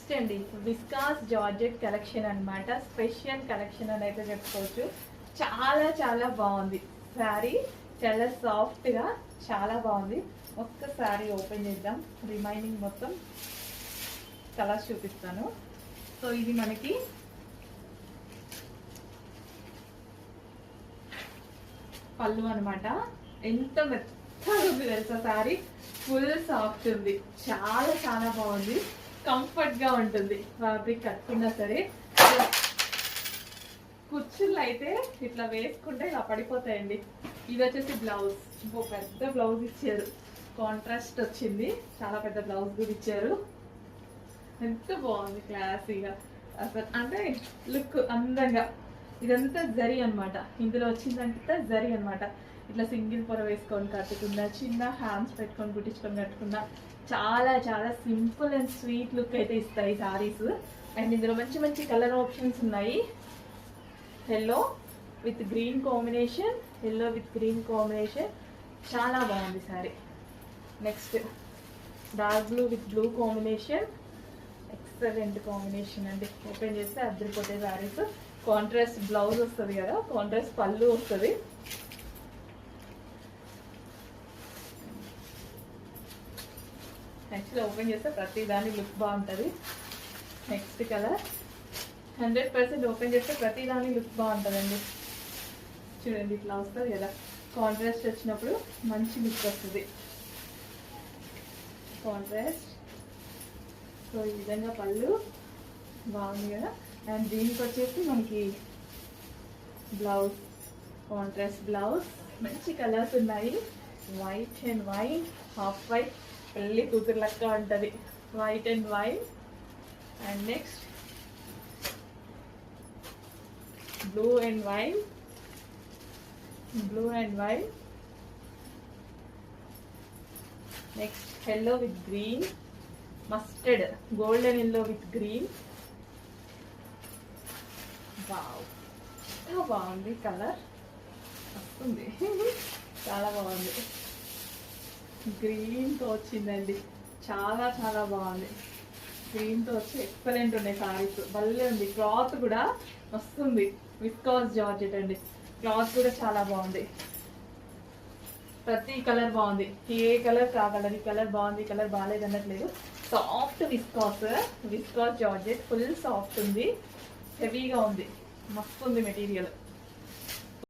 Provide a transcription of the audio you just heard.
Next అండి viscous georgette collection అన్నమాట. Special collection అని అయితే చెప్పుకోవచ్చు. చాలా చాలా బాగుంది శారీ, చాలా సాఫ్ట్గా చాలా బాగుంది. ఒక్కసారి ఓపెన్ చేద్దాం, రిమైనింగ్ మొత్తం కలర్స్ చూపిస్తాను. సో ఇది మనకి పళ్ళు అనమాట. ఎంత మెత్తగా ఉంది తెలుసా శారీ, ఫుల్ సాఫ్ట్ ఉంది, చాలా చాలా బాగుంది, కంఫర్ట్ గా ఉంటుంది. ఫ్యాబ్రిక్ కట్టుకున్నా సరే కుచ్చుళ్ళు అయితే ఇట్లా వేసుకుంటే ఇలా పడిపోతాయండి. ఇది వచ్చేసి బ్లౌజ్, ఇంకో పెద్ద బ్లౌజ్ ఇచ్చారు, కాంట్రాస్ట్ వచ్చింది, చాలా పెద్ద బ్లౌజ్ కూడా ఇచ్చారు. ఎంత బాగుంది క్లాసీగా అసలు, అంటే లుక్ అందంగా. ఇదంతా జరీ అనమాట, ఇందులో వచ్చిందంతా జరీ అనమాట. ఇట్లా సింగిల్ పొర వేసుకొని కట్టుకున్నా, చిన్న హ్యాండ్స్ పెట్టుకొని కుట్టించుకొని కట్టుకున్నా, చాలా చాలా సింపుల్ అండ్ స్వీట్ లుక్ అయితే ఇస్తాయి సారీస్. అండ్ ఇందులో మంచి మంచి కలర్ ఆప్షన్స్ ఉన్నాయి. Yellow with green combination, yellow with green combination, చాలా బాగుంది sorry. Next dark blue with blue combination, excellent combination అండి. ఓపెన్ చేస్తే అద్దరిపోతాయి సారీస్. కాంట్రాస్ట్ బ్లౌజ్ వస్తుంది కదా, కాంట్రాస్ట్ పళ్ళు వస్తుంది. యాక్చువల్లీ ఓపెన్ చేస్తే ప్రతి దాని లుక్ బాగుంటుంది. నెక్స్ట్ కలర్ 100% ఓపెన్ చేస్తే ప్రతి దాని లుక్ బాగుంటుందండి. చూడండి ఇట్లా వస్తుంది కదా, కాంట్రాస్ట్ వచ్చినప్పుడు మంచి లుక్ వస్తుంది కాంట్రాస్ట్. సో ఈ విధంగా పళ్ళు బాగుంది కదా. అండ్ దీనికి వచ్చేసి మనకి బ్లౌజ్, కాంట్రాస్ట్ బ్లౌజ్, మంచి కలర్స్ ఉన్నాయి. White and white, half white, పెళ్ళి కూతురు లెక్క ఉంటుంది, white and white. And next blue and white, blue and white. Next yellow with green, mustard golden yellow with green. Wow, చాలా బాగుంది కలర్, వస్తుంది చాలా బాగుంది. గ్రీన్తో వచ్చిందండి, చాలా చాలా బాగుంది. గ్రీన్తో వచ్చి ఎక్సలెంట్ ఉన్నాయి సారీస్, భలే ఉంది. క్లాత్ కూడా వస్తుంది, విస్కాస్ జార్జెట్ అండి. క్లాత్ కూడా చాలా బాగుంది, ప్రతి కలర్ బాగుంది. ఏ కలర్ కా కలర్, ఈ కలర్ బాగుంది, ఈ కలర్ బాగాలేదు అన్నట్లేదు. Soft viscose, viscose georgette, full soft ఉంది, హెవీగా ఉంది, మస్తు ఉంది మెటీరియల్.